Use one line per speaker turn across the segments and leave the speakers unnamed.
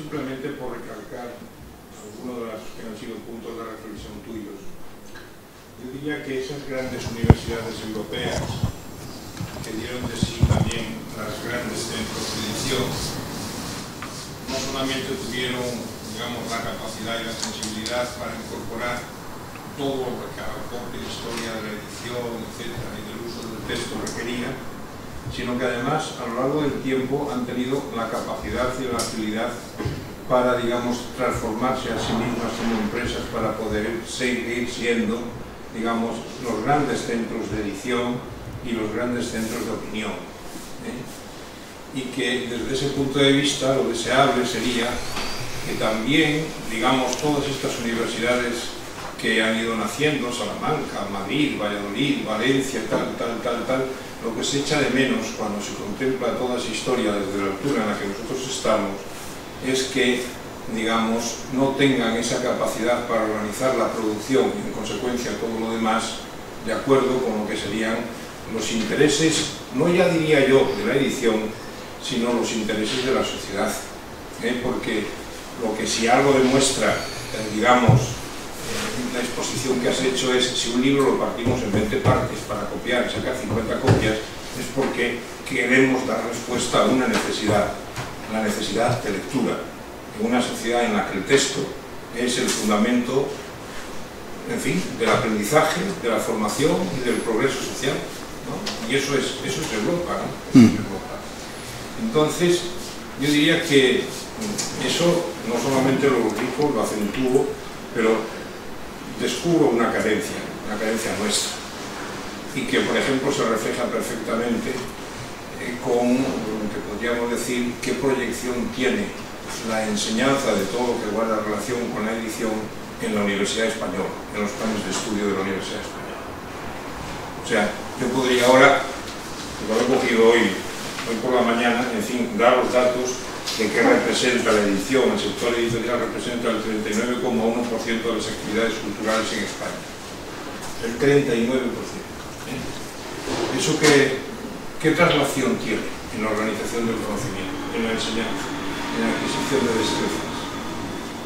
simplemente por recalcar algunos de los que han sido puntos de reflexión tuyos. Yo diría que esas grandes universidades europeas que dieron de sí también las grandes centros de edición, no solamente tuvieron, digamos, la capacidad y la sensibilidad para incorporar todo lo que la propia historia de la edición, etcétera, y del uso del texto requería, sino que además a lo largo del tiempo han tenido la capacidad y la agilidad para, digamos, transformarse a sí mismas como empresas para poder seguir siendo, digamos, los grandes centros de edición y los grandes centros de opinión. Y que desde ese punto de vista lo deseable sería que también, digamos, todas estas universidades que han ido naciendo, Salamanca, Madrid, Valladolid, Valencia, tal, lo que se echa de menos cuando se contempla toda esa historia desde la altura en la que nosotros estamos, es que, digamos, no tengan esa capacidad para organizar la producción y en consecuencia todo lo demás de acuerdo con lo que serían los intereses, no ya diría yo de la edición, sino los intereses de la sociedad. Porque lo que si algo demuestra, digamos, la exposición que has hecho es, si un libro lo partimos en 20 partes para copiar y sacar 50 copias, es porque queremos dar respuesta a una necesidad, la necesidad de lectura, en una sociedad en la que el texto es el fundamento, en fin, del aprendizaje, de la formación y del progreso social, ¿no? Y eso es Europa, ¿no? Eso es Europa. Entonces, yo diría que eso no solamente lo rico, lo acentúo, pero descubro una carencia nuestra, y que, por ejemplo, se refleja perfectamente con lo que podríamos decir qué proyección tiene la enseñanza de todo lo que guarda relación con la edición en la Universidad Española, en los planes de estudio de la Universidad Española. O sea, yo podría ahora, lo he cogido hoy por la mañana, en fin, dar los datos de qué representa la edición. El sector editorial representa el 39,1% de las actividades culturales en España. El 39%. ¿Eso qué traslación tiene en la organización del conocimiento, en la enseñanza, en la adquisición de destrezas?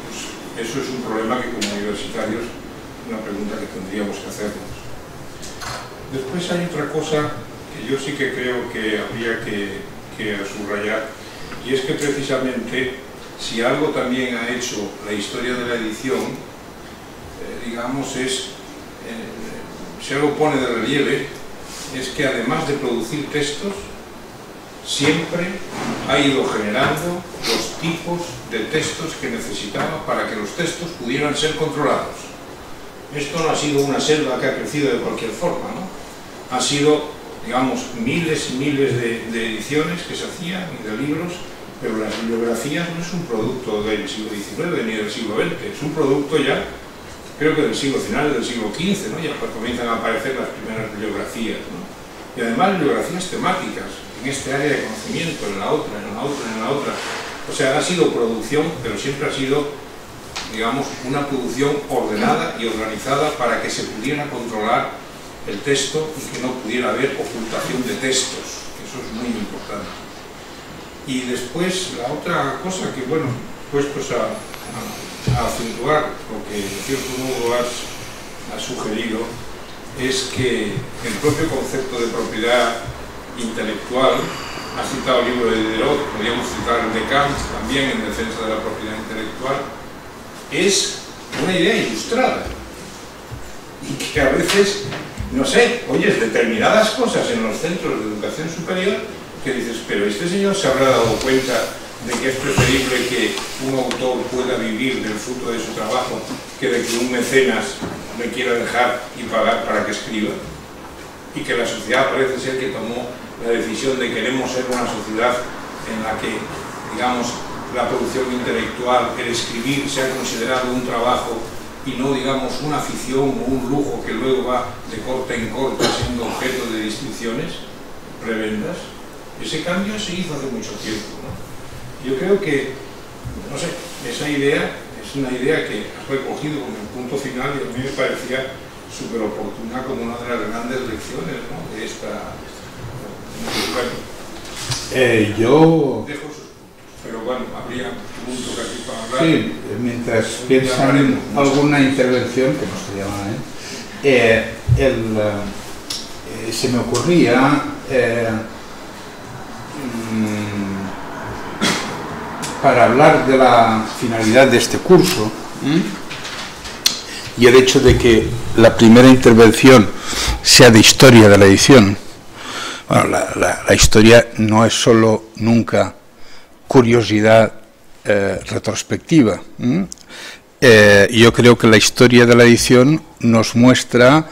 Pues eso es un problema que como universitarios, una pregunta que tendríamos que hacernos. Después hay otra cosa que yo sí que creo que habría que subrayar, y es que precisamente si algo también ha hecho la historia de la edición, digamos, si algo pone de relieve, es que además de producir textos, siempre ha ido generando los tipos de textos que necesitaba para que los textos pudieran ser controlados. Esto no ha sido una selva que ha crecido de cualquier forma, ¿no? Ha sido, digamos, miles y miles de ediciones que se hacían y de libros, pero las bibliografías no es un producto del siglo XIX ni del siglo XX, es un producto ya, creo que del siglo final, del siglo XV, ¿no? Ya comienzan a aparecer las primeras bibliografías, ¿no? Y además bibliografías temáticas, en este área de conocimiento, en la otra, en la otra, en la otra. O sea, ha sido producción, pero siempre ha sido, digamos, una producción ordenada y organizada para que se pudiera controlar el texto y que no pudiera haber ocultación de textos. Eso es muy importante. Y después, la otra cosa que, bueno, puestos a acentuar lo que de cierto modo has sugerido, es que el propio concepto de propiedad intelectual, has citado el libro de Diderot, podríamos citar el de Kant también en defensa de la propiedad intelectual, es una idea ilustrada y que a veces, no sé, oyes determinadas cosas en los centros de educación superior que dices, pero este señor se habrá dado cuenta de que es preferible que un autor pueda vivir del fruto de su trabajo que de que un mecenas le quiera dejar y pagar para que escriba, y que la sociedad parece ser que tomó la decisión de queremos ser una sociedad en la que, digamos, la producción intelectual, el escribir, sea considerado un trabajo y no, digamos, una afición o un lujo que luego va de corte en corte siendo objeto de distinciones prebendas. Ese cambio se hizo hace mucho tiempo, ¿no? Yo creo que, no sé, esa idea es una idea que has recogido como el punto final y a mí me parecía súper oportuna como una de las grandes lecciones, ¿no? De esta... Bueno,
yo...
dejo sus puntos. pero bueno, habría mucho que aquí para hablar.
Sí, mientras piensan alguna intervención, que no se llama, se me ocurría para hablar de la finalidad de este curso y el hecho de que la primera intervención sea de historia de la edición. Bueno, la historia no es solo nunca curiosidad retrospectiva. Yo creo que la historia de la edición nos muestra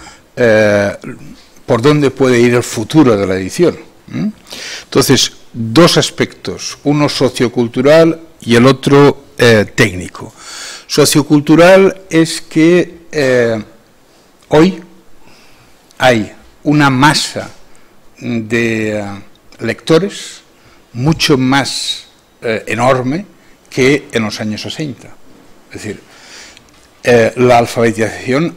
por dónde puede ir el futuro de la edición. Entonces, dos aspectos, uno sociocultural y el otro técnico. Sociocultural es que hoy hay una masa de lectores mucho más enorme que en los años 60. Es decir, la alfabetización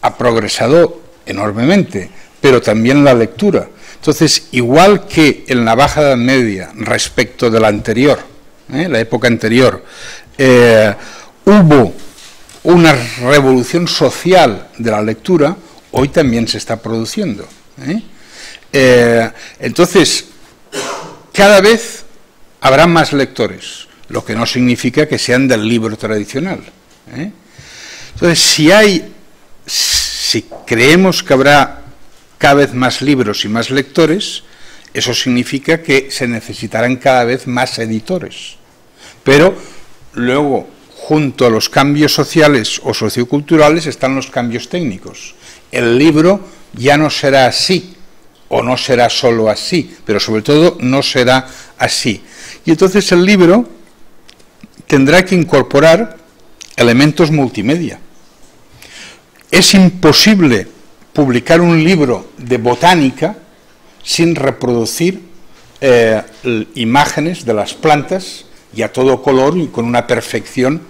ha progresado enormemente, pero también la lectura. Entonces, igual que en la Baja Edad Media, respecto de la anterior, la época anterior, hubo una revolución social de la lectura, hoy también se está produciendo. Entonces, cada vez habrá más lectores, lo que no significa que sean del libro tradicional. Entonces, si creemos que habrá cada vez más libros y más lectores, eso significa que se necesitarán cada vez más editores. Pero luego, junto a los cambios sociales o socioculturales, están los cambios técnicos. El libro ya no será así, o no será solo así, pero sobre todo no será así. Y entonces el libro tendrá que incorporar elementos multimedia. Es imposible publicar un libro de botánica sin reproducir imágenes de las plantas y a todo color y con una perfección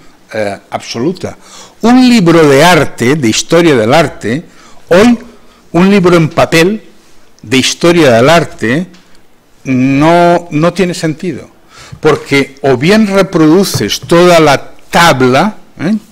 absoluta. Un libro de arte, de historia del arte, hoy un libro en papel de historia del arte no tiene sentido, porque o bien reproduces toda la tabla,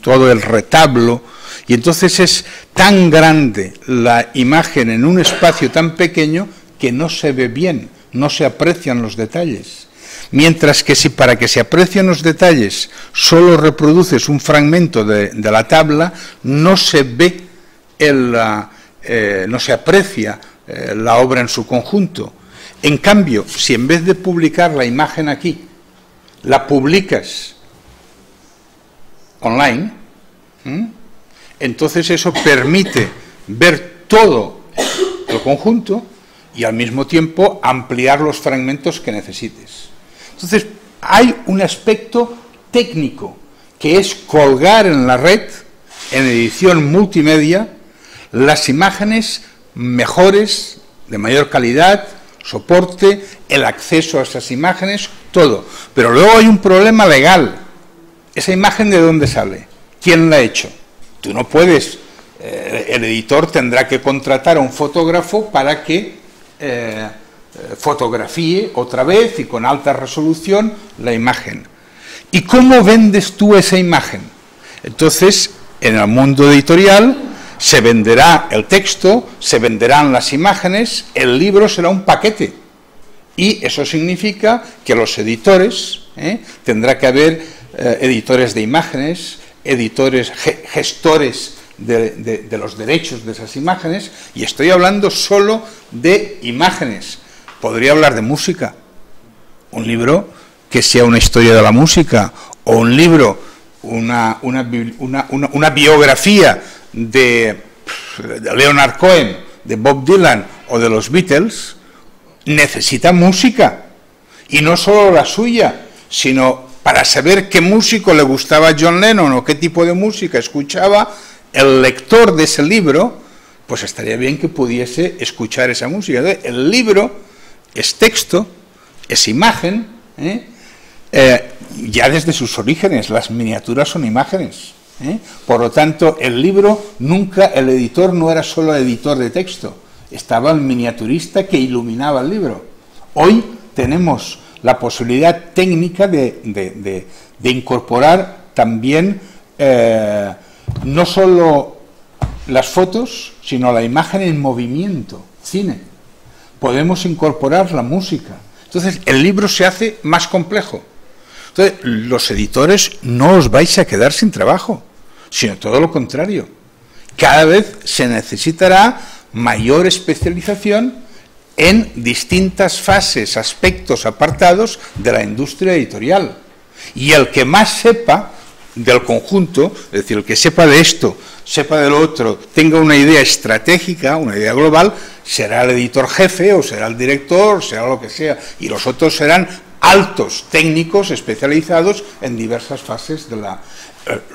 todo el retablo, y entonces es tan grande la imagen en un espacio tan pequeño que no se ve bien, no se aprecian los detalles. Mientras que si para que se aprecien los detalles solo reproduces un fragmento de la tabla, no se ve, no se aprecia la obra en su conjunto. En cambio, si en vez de publicar la imagen aquí, la publicas online, entonces eso permite ver todo el conjunto y al mismo tiempo ampliar los fragmentos que necesites. Entonces, hay un aspecto técnico, que es colgar en la red, en edición multimedia, las imágenes mejores, de mayor calidad, soporte, el acceso a esas imágenes, todo. Pero luego hay un problema legal. ¿Esa imagen de dónde sale? ¿Quién la ha hecho? Tú no puedes, el editor tendrá que contratar a un fotógrafo para que fotografíe otra vez y con alta resolución la imagen. ¿Y cómo vendes tú esa imagen? Entonces, en el mundo editorial se venderá el texto, se venderán las imágenes, el libro será un paquete. Y eso significa que los editores, tendrá que haber editores de imágenes, editores, gestores de los derechos de esas imágenes, y estoy hablando solo de imágenes. Podría hablar de música, un libro que sea una historia de la música, o un libro, una biografía de Leonard Cohen, de Bob Dylan o de los Beatles, necesita música, y no solo la suya, sino para saber qué músico le gustaba a John Lennon o qué tipo de música escuchaba el lector de ese libro, pues estaría bien que pudiese escuchar esa música. Entonces, el libro es texto, es imagen, ya desde sus orígenes, las miniaturas son imágenes. Por lo tanto, el libro, nunca, el editor no era solo editor de texto, estaba el miniaturista que iluminaba el libro. Hoy tenemos la posibilidad técnica de incorporar también no solo las fotos, sino la imagen en movimiento, cine. Podemos incorporar la música. Entonces, el libro se hace más complejo. Entonces, los editores no os vais a quedar sin trabajo, sino todo lo contrario. Cada vez se necesitará mayor especialización en distintas fases, aspectos, apartados de la industria editorial. Y el que más sepa del conjunto, es decir, el que sepa de esto, sepa de lo otro, tenga una idea estratégica, una idea global, será el editor jefe o será el director, será lo que sea, y los otros serán altos técnicos especializados en diversas fases de la...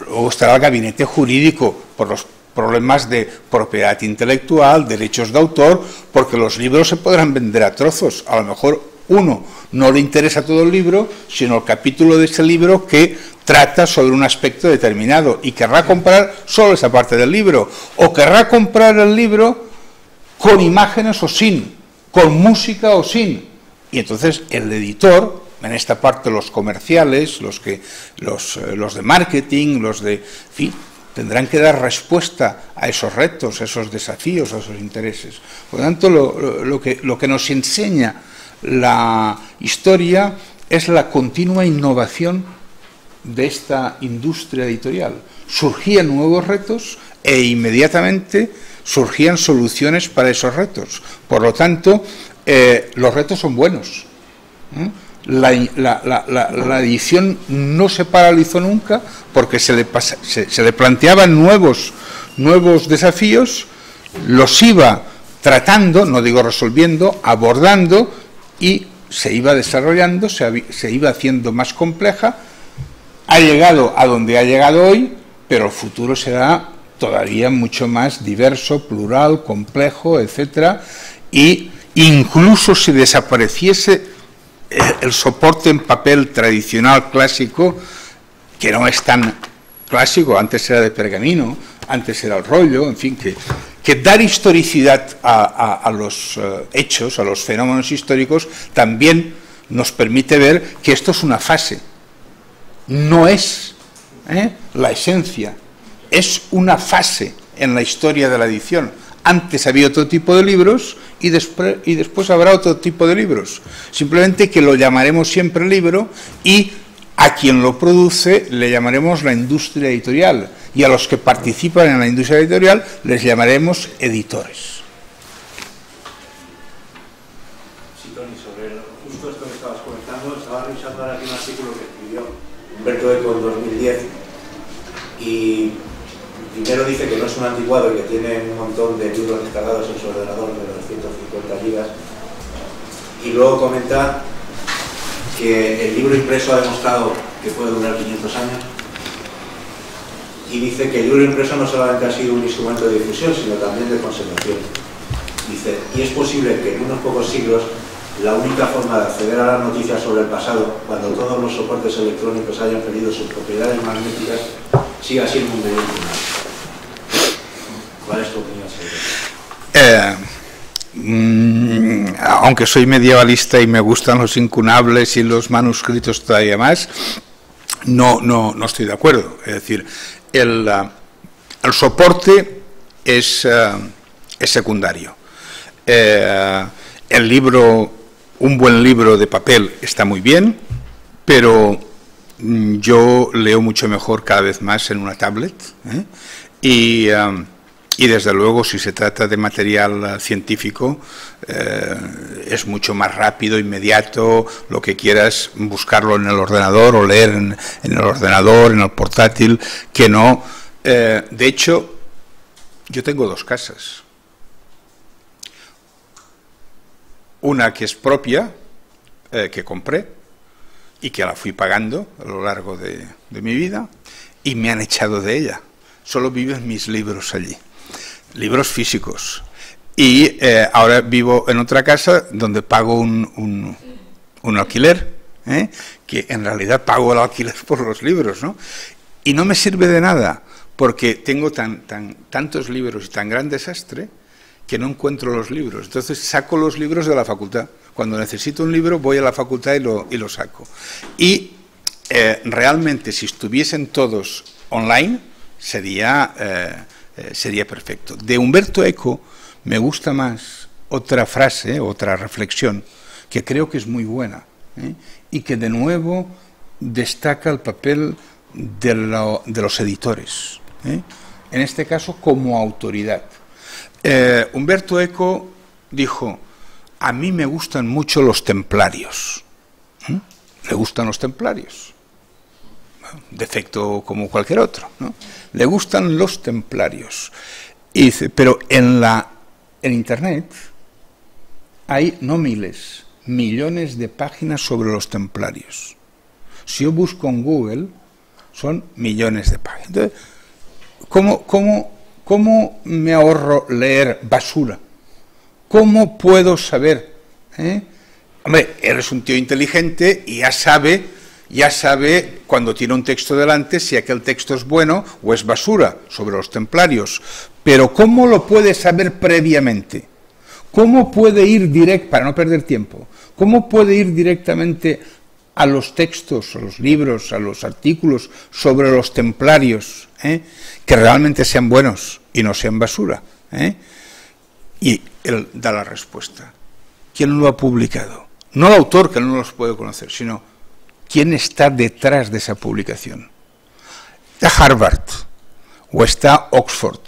Luego estará el gabinete jurídico por los problemas de propiedad intelectual, derechos de autor, porque los libros se podrán vender a trozos. A lo mejor uno no le interesa todo el libro, sino el capítulo de ese libro que trata sobre un aspecto determinado y querrá comprar solo esa parte del libro, o querrá comprar el libro con imágenes o sin, con música o sin. Y entonces el editor, en esta parte los comerciales, los de marketing, los de... En fin, tendrán que dar respuesta a esos retos, a esos desafíos, a esos intereses. Por lo tanto, lo que nos enseña la historia es la continua innovación de esta industria editorial. Surgían nuevos retos e inmediatamente surgían soluciones para esos retos. Por lo tanto, los retos son buenos. La edición no se paralizó nunca porque se le planteaban nuevos desafíos, los iba tratando, no digo resolviendo, abordando, y se iba desarrollando, se iba haciendo más compleja. Ha llegado a donde ha llegado hoy, pero el futuro será todavía mucho más diverso, plural, complejo, etcétera, y incluso si desapareciese el soporte en papel tradicional clásico, que no es tan clásico, antes era de pergamino, antes era el rollo, en fin, que dar historicidad a los hechos, a los fenómenos históricos, también nos permite ver que esto es una fase, no es la esencia, es una fase en la historia de la edición. Antes había otro tipo de libros y después habrá otro tipo de libros. Simplemente que lo llamaremos siempre libro y a quien lo produce le llamaremos la industria editorial y a los que participan en la industria editorial les llamaremos editores.
Sí, Toni, sobre justo esto que estabas comentando, estaba revisando ahora aquí un artículo que escribió Humberto Eco en 2010 y primero dice que no es un anticuado y que tiene un montón de libros descargados en su ordenador de los 150 gigas y luego comenta que el libro impreso ha demostrado que puede durar 500 años y dice que el libro impreso no solamente ha sido un instrumento de difusión sino también de conservación. Dice, y es posible que en unos pocos siglos la única forma de acceder a las noticias sobre el pasado, cuando todos los soportes electrónicos hayan perdido sus propiedades magnéticas, siga siendo un medio final. ¿Cuál es tu opinión sobre eso?
Aunque soy medievalista y me gustan los incunables y los manuscritos todavía más, no estoy de acuerdo. Es decir, el soporte es secundario. El libro, un buen libro de papel está muy bien, pero yo leo mucho mejor cada vez más en una tablet, y desde luego si se trata de material científico es mucho más rápido, inmediato, lo que quieras, buscarlo en el ordenador o leer en el ordenador, en el portátil, que no. De hecho, yo tengo dos casas. Una que es propia, que compré y que la fui pagando a lo largo de mi vida, y me han echado de ella. Solo viven mis libros allí, libros físicos. Y ahora vivo en otra casa donde pago un alquiler, que en realidad pago el alquiler por los libros, ¿no? Y no me sirve de nada, porque tengo tantos libros y tan gran desastre que no encuentro los libros. Entonces saco los libros de la facultad, Cuando necesito un libro voy a la facultad y lo saco. Y realmente si estuviesen todos online sería perfecto. De Umberto Eco me gusta más otra frase, otra reflexión, que creo que es muy buena, y que de nuevo destaca el papel de los editores, en este caso como autoridad. Umberto Eco dijo: a mí me gustan mucho los templarios. ¿Le gustan los templarios? Bueno, defecto como cualquier otro, ¿no? Le gustan los templarios. Y dice, pero en Internet hay no miles, millones de páginas sobre los templarios. Si yo busco en Google, son millones de páginas. Entonces, ¿cómo me ahorro leer basura? ¿Cómo puedo saber? Hombre, eres un tío inteligente y ya sabe cuando tiene un texto delante si aquel texto es bueno o es basura sobre los templarios. Pero ¿cómo lo puede saber previamente? ¿Cómo puede ir para no perder tiempo, cómo puede ir directamente a los textos, a los libros, a los artículos sobre los templarios, que realmente sean buenos y no sean basura? Y él da la respuesta. ¿Quién lo ha publicado? No el autor, que no los puede conocer, sino quién está detrás de esa publicación. Está Harvard o está Oxford.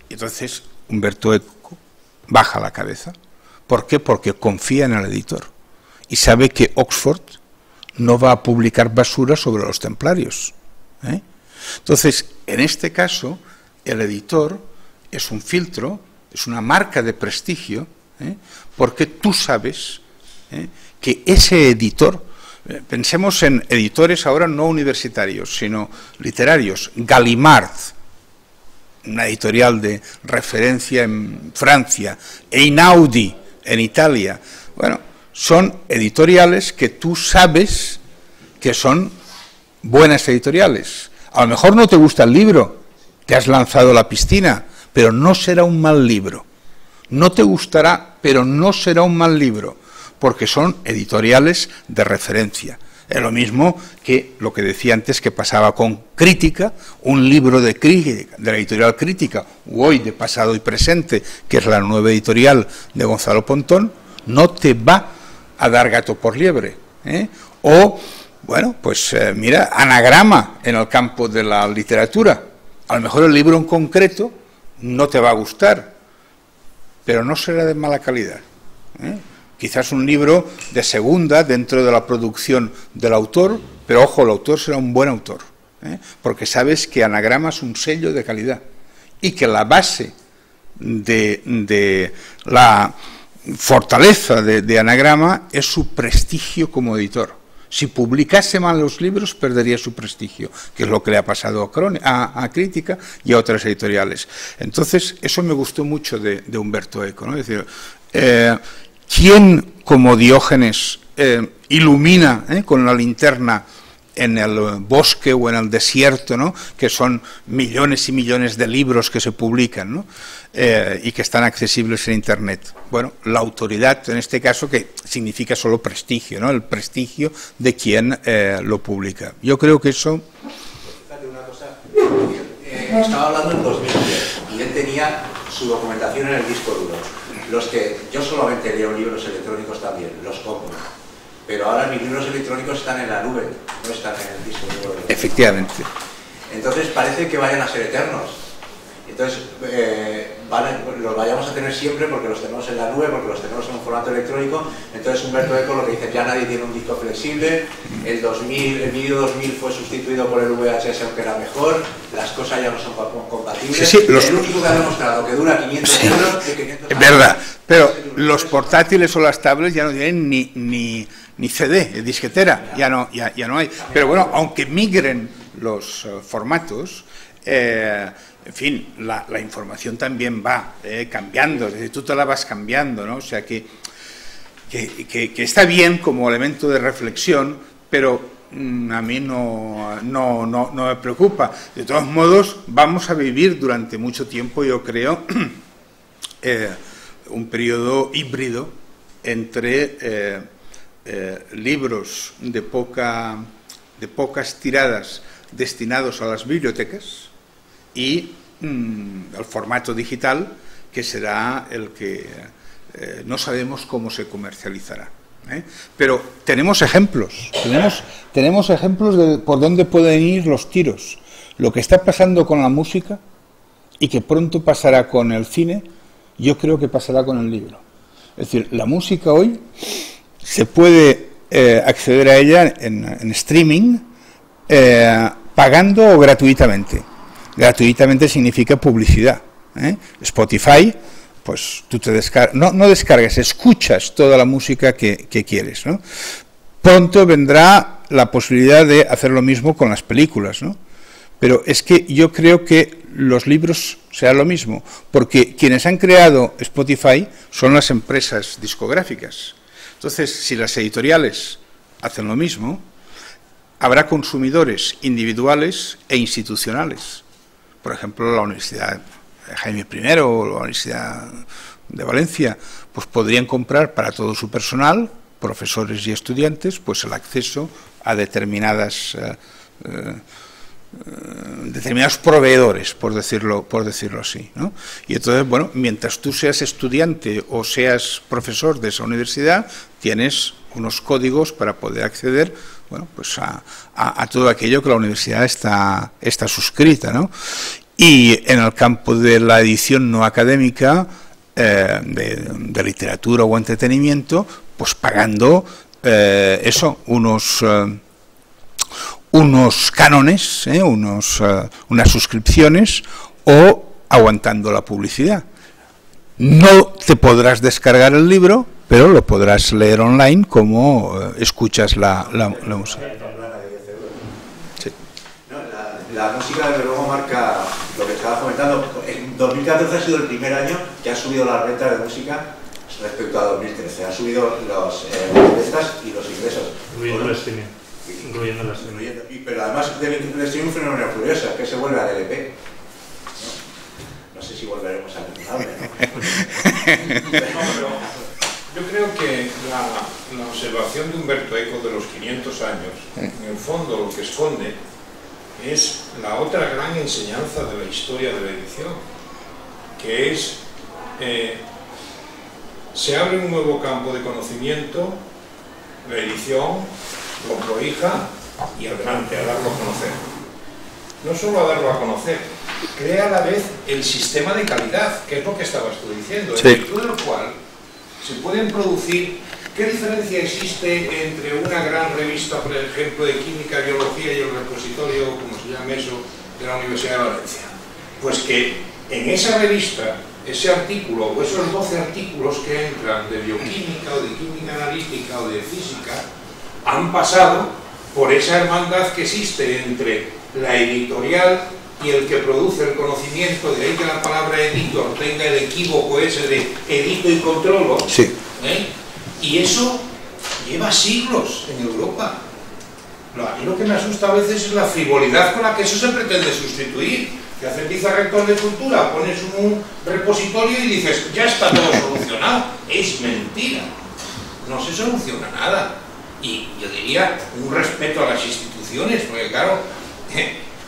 Y entonces Umberto Eco baja la cabeza. ¿Por qué? Porque confía en el editor y sabe que Oxford no va a publicar basura sobre los templarios. Entonces, en este caso, el editor es un filtro, es una marca de prestigio, porque tú sabes que ese editor, pensemos en editores ahora no universitarios, sino literarios. Gallimard, una editorial de referencia en Francia, Einaudi en Italia. Bueno, son editoriales que tú sabes que son buenas editoriales. A lo mejor no te gusta el libro, te has lanzado a la piscina, pero no será un mal libro. No te gustará, pero no será un mal libro, porque son editoriales de referencia. Es lo mismo que lo que decía antes que pasaba con Crítica, un libro de crítica, de la editorial Crítica, o hoy de Pasado y Presente, que es la nueva editorial de Gonzalo Pontón, no te va a dar gato por liebre. O, bueno, pues mira, Anagrama en el campo de la literatura. A lo mejor el libro en concreto no te va a gustar, pero no será de mala calidad. Quizás un libro de segunda dentro de la producción del autor, pero ojo, el autor será un buen autor, porque sabes que Anagrama es un sello de calidad y que la base de la fortaleza de Anagrama es su prestigio como editor. Si publicase mal los libros, perdería su prestigio, que es lo que le ha pasado a Crítica y a otras editoriales. Entonces, eso me gustó mucho de Umberto Eco, ¿no? Es decir, ¿quién como Diógenes ilumina con la linterna en el bosque o en el desierto, ¿no? Que son millones y millones de libros que se publican, ¿no? Y que están accesibles en Internet? Bueno, la autoridad, en este caso, que significa solo prestigio, ¿no? El prestigio de quien lo publica. Yo creo que eso...
Fíjate una cosa, estaba hablando en 2010 y él tenía su documentación en el disco duro. Los que yo solamente leo libros electrónicos también, los compro. Pero ahora mis libros electrónicos están en la nube, no están en el disco duro.
Efectivamente.
Entonces parece que vayan a ser eternos. Entonces los vayamos a tener siempre porque los tenemos en la nube, porque los tenemos en un formato electrónico. Entonces Umberto Eco lo que dice, ya nadie tiene un disco flexible, el vídeo 2000 fue sustituido por el VHS aunque era mejor, las cosas ya no son compatibles.
Sí,
el único que ha demostrado que dura 500 euros y 500
es verdad, pero los portátiles o las tablets ya no tienen ni CD, disquetera, ya no hay. Pero bueno, aunque migren los formatos, en fin, la información también va cambiando, es decir, tú te la vas cambiando, ¿no? O sea que está bien como elemento de reflexión, pero a mí no me preocupa. De todos modos, vamos a vivir durante mucho tiempo, yo creo, un periodo híbrido, entre libros de pocas tiradas destinados a las bibliotecas y el formato digital, que será el que no sabemos cómo se comercializará. Pero tenemos ejemplos, tenemos ejemplos de por dónde pueden ir los tiros. Lo que está pasando con la música y que pronto pasará con el cine, yo creo que pasará con el libro. Es decir, la música hoy se puede acceder a ella en streaming, pagando o gratuitamente. Gratuitamente significa publicidad. Spotify, pues tú te descargas, no descargas, escuchas toda la música que quieres, ¿no? Pronto vendrá la posibilidad de hacer lo mismo con las películas, ¿no? Pero es que yo creo que los libros será lo mismo, porque quienes han creado Spotify son las empresas discográficas. Entonces, si las editoriales hacen lo mismo, habrá consumidores individuales e institucionales. Por ejemplo, la Universidad Jaime I o la Universidad de Valencia, pues podrían comprar para todo su personal, profesores y estudiantes, pues el acceso a determinados proveedores, por decirlo así, ¿no? Y entonces, bueno, mientras tú seas estudiante o seas profesor de esa universidad, tienes unos códigos para poder acceder, bueno, pues a todo aquello que la universidad está suscrita, ¿no? Y en el campo de la edición no académica, de literatura o entretenimiento, pues pagando unos cánones, unas suscripciones, o aguantando la publicidad. No te podrás descargar el libro, pero lo podrás leer online como escuchas la música.
Sí. No, la música, desde luego, marca lo que estaba comentando. En 2014 ha sido el primer año que ha subido las ventas de música respecto a 2013. Ha subido las ventas y los ingresos.
Incluyendo el streaming.
Pero además del streaming, un fenómeno curioso, que se vuelve al LP. No sé si volveremos al cable, ¿no?
Yo creo que la observación de Umberto Eco de los 500 años, en el fondo lo que esconde es la otra gran enseñanza de la historia de la edición, que es se abre un nuevo campo de conocimiento, la edición lo prohija y adelante, a darlo a conocer. No solo a darlo a conocer, crea a la vez el sistema de calidad, que es lo que estabas tú diciendo,
sí.
En virtud de lo cual se pueden producir. ¿Qué diferencia existe entre una gran revista, por ejemplo, de química, biología y el repositorio, como se llama eso, de la Universidad de Valencia? Pues que en esa revista, ese artículo o esos 12 artículos que entran de bioquímica o de química analítica o de física han pasado por esa hermandad que existe entre la editorial y el que produce el conocimiento, de ahí que la palabra editor tenga el equívoco ese de edito y controlo.
Sí.
Y eso lleva siglos en Europa. A mí lo que me asusta a veces es la frivolidad con la que eso se pretende sustituir. Que haces vicerrector de cultura, pones un repositorio y dices, ya está todo solucionado. Es mentira. No se soluciona nada. Y yo diría un respeto a las instituciones, porque claro,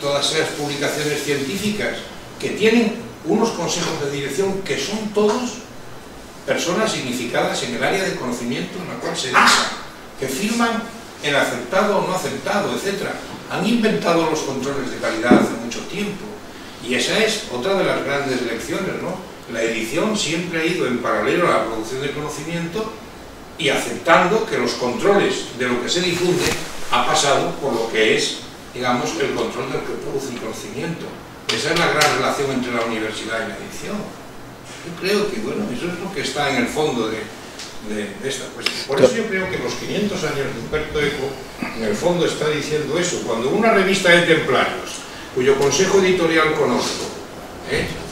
todas esas publicaciones científicas que tienen unos consejos de dirección que son todos personas significadas en el área de conocimiento en la cual se basa, que firman el aceptado o no aceptado, etc. Han inventado los controles de calidad hace mucho tiempo, y esa es otra de las grandes lecciones, ¿no? La edición siempre ha ido en paralelo a la producción de conocimiento y aceptando que los controles de lo que se difunde ha pasado por lo que es, digamos, el control del que produce el conocimiento. Esa es la gran relación entre la universidad y la edición. Yo creo que, bueno, eso es lo que está en el fondo de esta cuestión. Por eso yo creo que los 500 años de Umberto Eco, en el fondo está diciendo eso. Cuando una revista de templarios, cuyo consejo editorial conozco,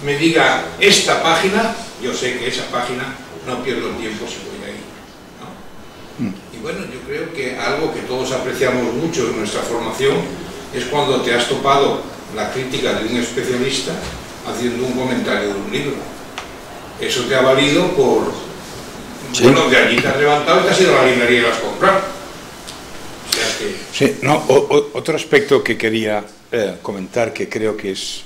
me diga esta página, yo sé que esa página no pierdo el tiempo si voy ahí, ¿no? Y bueno, yo creo que algo que todos apreciamos mucho en nuestra formación es cuando te has topado la crítica de un especialista haciendo un comentario de un libro. Eso te ha valido por
Sí.
Bueno, de allí te has levantado y te has ido a la librería y lo has comprado. O sea que...
Sí, no, otro aspecto que quería comentar, que creo que es...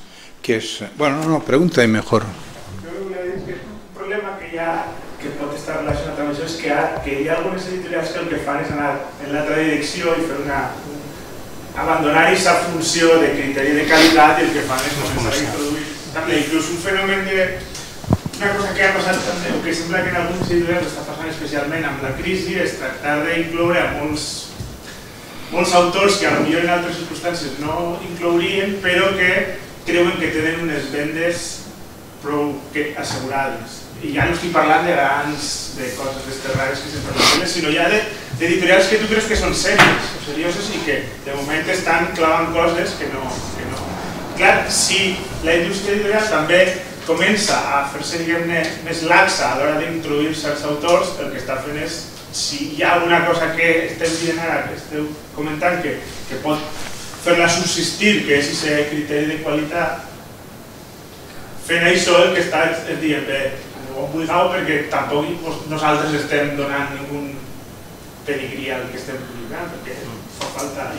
Bueno, no, pregunta mejor.
Jo volia dir que un problema que pot estar relacionat amb això és que hi ha algunes editorials que el que fan és anar en l'altra direcció i fer abandonar aquesta funció de criteri de qualitat, i el que fan és començar a introduir també inclús un fenomen de... Una cosa que ha passat també, o que sembla que en algunes editorials està passant especialment amb la crisi, és tractar d'incloure a molts autors que potser en altres circumstàncies no inclourien, però que creuen que tenen unes vendes prou assegurades. I ja no estic parlant de coses desterrades que sempre no, sinó ja d'editorials que tu creus que són sèries o serioses i que de moment estan clavant coses que no... Clar, si la indústria editorial també comença a fer-se, diguem-ne, més laxa a l'hora d'introduir certs autors, el que està fent és, si hi ha alguna cosa que estem dient ara, que esteu comentant, que pot fer-la subsistir, que és aquest criteri de qualitat, fent això el que està dient, bé, ho oblidau perquè tampoc nosaltres estem donant ningú pedigrí al que estem publicant, perquè fa falta.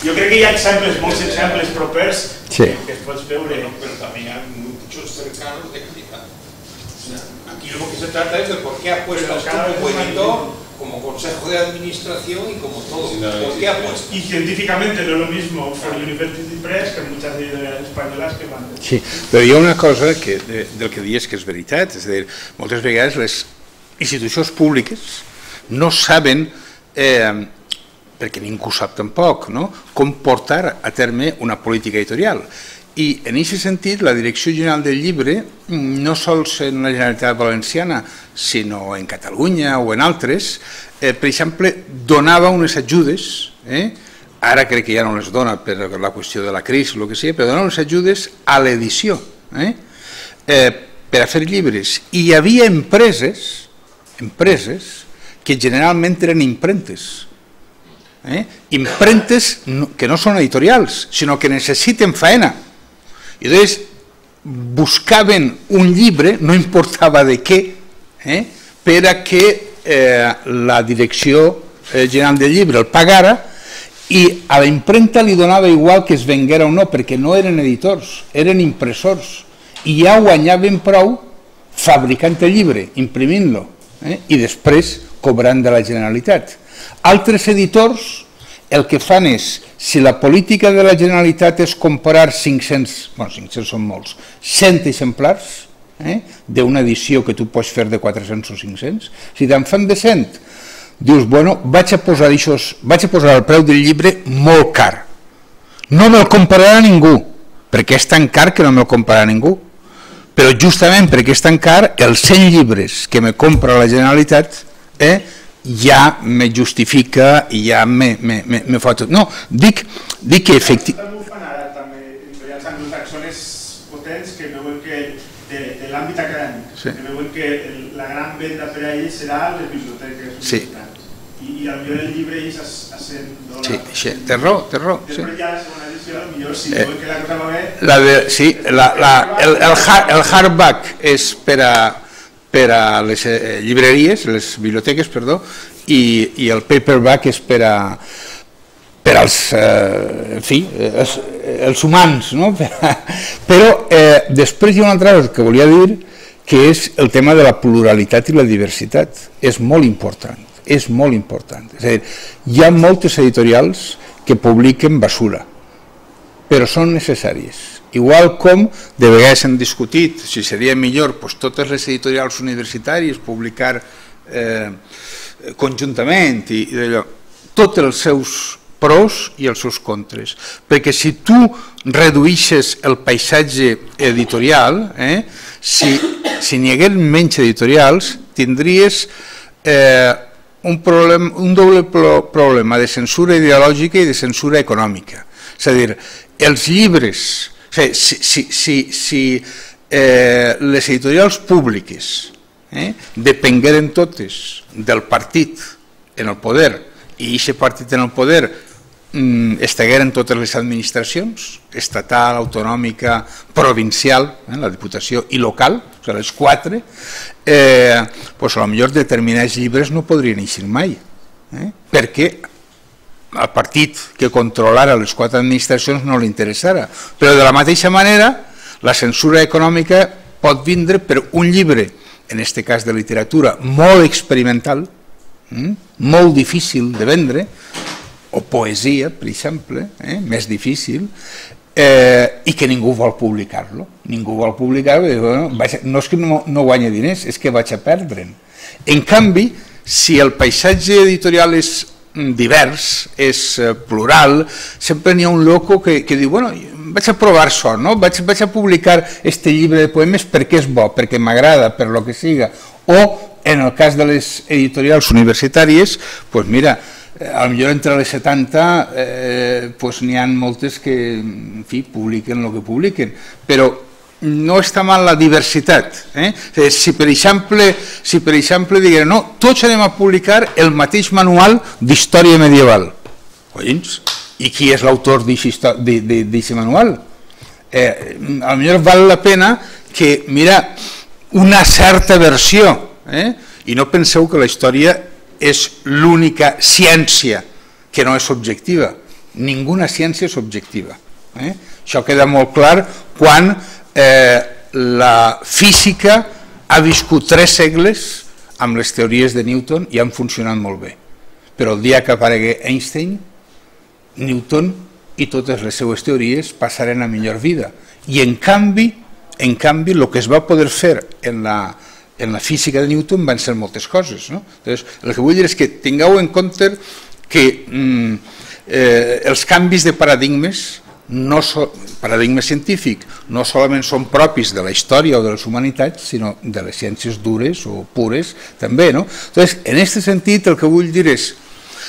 Jo crec que hi ha exemples, molts exemples propers que es pots veure.
Pero también hay muchos cercanos de calidad. O sea, aquí lo que se trata es de por qué apuestas como editor, como consejo de administración y como todo. ¿Por qué apuestas?
Y científicamente no es lo mismo Oxford University Press que muchas editoriales españolas que van...
Sí, però hi ha una cosa del que dius que és veritat, és a dir, moltes vegades les institucions públiques no saben, perquè ningú sap tampoc, com portar a terme una política editorial. I en aquest sentit, la Direcció General del Llibre, no sols en la Generalitat Valenciana, sinó en Catalunya o en altres, per exemple, donava unes ajudes, ara crec que ja no les dona per la qüestió de la crisi, el que sigui, però donava unes ajudes a l'edició, per a fer llibres. I hi havia empreses que generalment eren impremtes, impremtes que no són editorials, sinó que necessiten faena. I llavors buscaven un llibre, no importava de què, per a que la Direcció General del Llibre el pagara, i a la impremta li donava igual que es venguera o no, perquè no eren editors, eren impressors, i ja guanyaven prou fabricant el llibre, imprimint-lo, i després cobrant de la Generalitat. Altres editors el que fan és, si la política de la Generalitat és comprar 500 són molts, 100 exemplars d'una edició que tu pots fer de 400 o 500, si te'n fan de 100, dius, bueno, vaig a posar el preu del llibre molt car. No me'l comprarà ningú, perquè és tan car que no me'l comprarà ningú. Però justament perquè és tan car, els 100 llibres que me compra la Generalitat ja me justifica i ja me fa tot. No, dic que efectivament...
També ho fan ara, també, editorials anglosaxones potents que veuen que de l'àmbit acadèmic, que veuen que la gran venda per a ells serà les biblioteques universitàries. I potser el llibre és a $100.
Sí, té raó.
Després ja la segona edició, potser si veuen que la cosa va bé...
Sí, el hardback és per a les llibreries, les biblioteques, perdó, i el paperback és per als, en fi, els humans, no? Però després hi ha una altra cosa que volia dir, que és el tema de la pluralitat i la diversitat. És molt important, és molt important. És a dir, hi ha moltes editorials que publiquen basura, però són necessàries. Igual com de vegades hem discutit si seria millor totes les editorials universitàries publicar conjuntament i d'allò, tots els seus pros i els seus contres, perquè si tu reduïsses el paisatge editorial, si n'hi hagués menys editorials, tindries un doble problema de censura ideològica i de censura econòmica. És a dir, els llibres, si les editorials públiques depengueren totes del partit en el poder i aquest partit en el poder estagueren totes les administracions, estatal, autonòmica, provincial, la Diputació i local, o sigui, les 4, potser determinats llibres no podrien eixir mai, perquè al partit que controlara les 4 administracions no li interessara. Però de la mateixa manera, la censura econòmica pot vindre per un llibre, en aquest cas de literatura, molt experimental, molt difícil de vendre, o poesia, per exemple, més difícil, i que ningú vol publicar-lo. Ningú vol publicar-lo, no és que no guanya diners, és que vaig a perdre'n. En canvi, si el paisatge editorial és divers, és plural, sempre n'hi ha un loco que diu, bueno, vaig a provar això, no? Vaig a publicar este llibre de poemes perquè és bo, perquè m'agrada, per lo que siga. O, en el cas de les editorials universitàries, doncs mira, potser entre les 70 n'hi ha moltes que publiquen el que publiquen, però no està mal la diversitat. Si per exemple diguem, no, tots anem a publicar el mateix manual d'història medieval. Collins, i qui és l'autor d'aquest manual? Potser val la pena que, mira, una certa versió, i no penseu que la història és l'única ciència que no és objectiva. Ninguna ciència és objectiva. Això queda molt clar quan la física ha viscut 3 segles amb les teories de Newton i han funcionat molt bé. Però el dia que aparegué Einstein, Newton i totes les seues teories passaren a millor vida. I en canvi, el que es va poder fer en la física de Newton van ser moltes coses. El que vull dir és que tingueu en compte que els canvis de paradigmes científics no solament són propis de la història o de les humanitats, sinó de les ciències dures o pures també. En aquest sentit, el que vull dir és,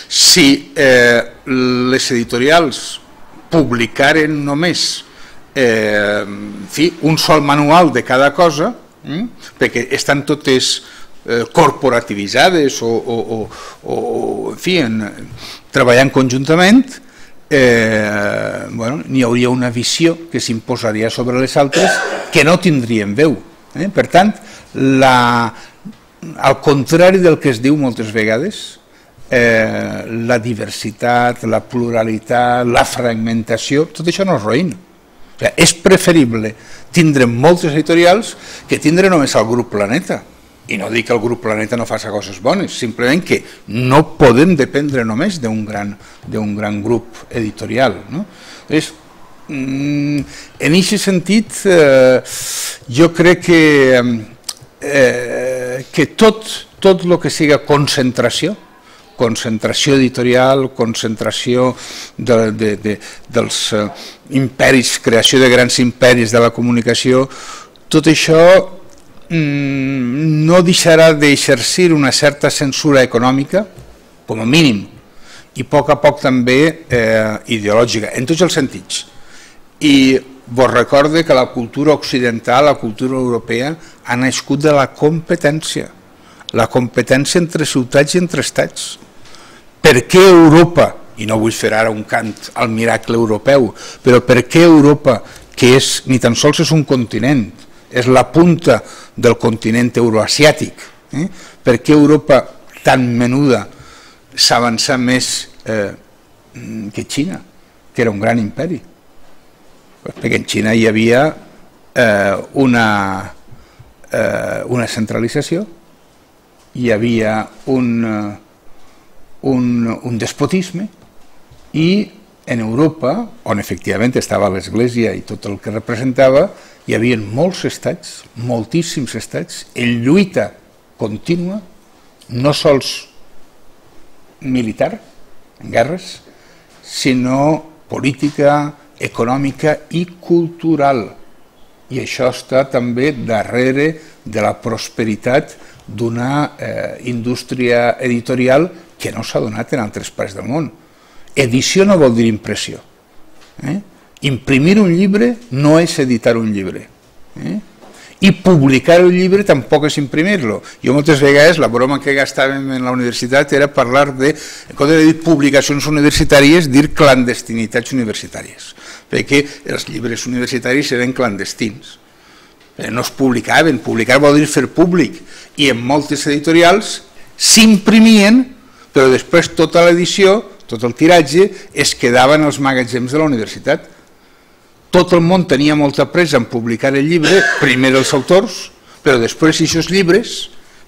si les editorials publicaren només un sol manual de cada cosa, perquè estan totes corporativitzades o treballant conjuntament, n'hi hauria una visió que s'imposaria sobre les altres que no tindrien veu. Per tant, al contrari del que es diu moltes vegades, la diversitat, la pluralitat, la fragmentació, tot això no és roïn. És preferible tindre moltes editorials que tindre només el grup Planeta. I no dic que el grup Planeta no faci coses bones, simplement que no podem dependre només d'un gran grup editorial. En aquest sentit, jo crec que tot el que siga concentració editorial, concentració dels imperis, creació de grans imperis de la comunicació, tot això no deixarà d'exercir una certa censura econòmica, com a mínim, i a poc també ideològica, en tots els sentits. I vos recorde que la cultura occidental, la cultura europea, ha nascut de la competència entre ciutats i entre estats. Per què Europa, i no vull fer ara un cant al miracle europeu, però per què Europa, que ni tan sols és un continent, és la punta del continent euroasiàtic, per què Europa tan menuda s'avança més que Xina, que era un gran imperi? Perquè en Xina hi havia una centralització, hi havia un despotisme, i en Europa, on efectivament estava l'Església i tot el que representava, hi havia molts estats, moltíssims estats, en lluita contínua, no sols militar, en guerres, sinó política, econòmica i cultural. I això està també darrere de la prosperitat d'una indústria editorial que no s'ha donat en altres parts del món. Edició no vol dir impressió. Imprimir un llibre no és editar un llibre. i publicar el llibre tampoc és imprimir-lo. Jo moltes vegades la broma que gastàvem en la universitat era parlar de, en comptes de dir publicacions universitàries, dir clandestinitats universitàries, perquè els llibres universitaris eren clandestins, no es publicaven. Publicar vol dir fer públic, i en moltes editorials s'imprimien, però després tota l'edició, tot el tiratge, es quedava en els magatzems de la universitat. Tot el món tenia molta pressa en publicar el llibre, primer els autors, però després aquests llibres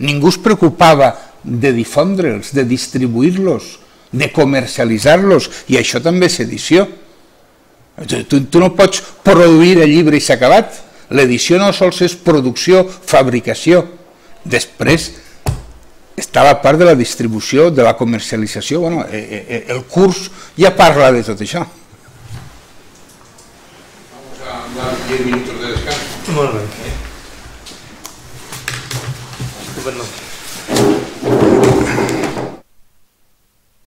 ningú es preocupava de difondre'ls, de distribuir-los, de comercialitzar-los, i això també és edició. Tu no pots produir el llibre i s'ha acabat. L'edició no sols és producció, fabricació. Després està la part de la distribució, de la comercialització. Bueno, el curs ja parla de tot això.
10 minutos de descanso.
Muy bien. Estupendo.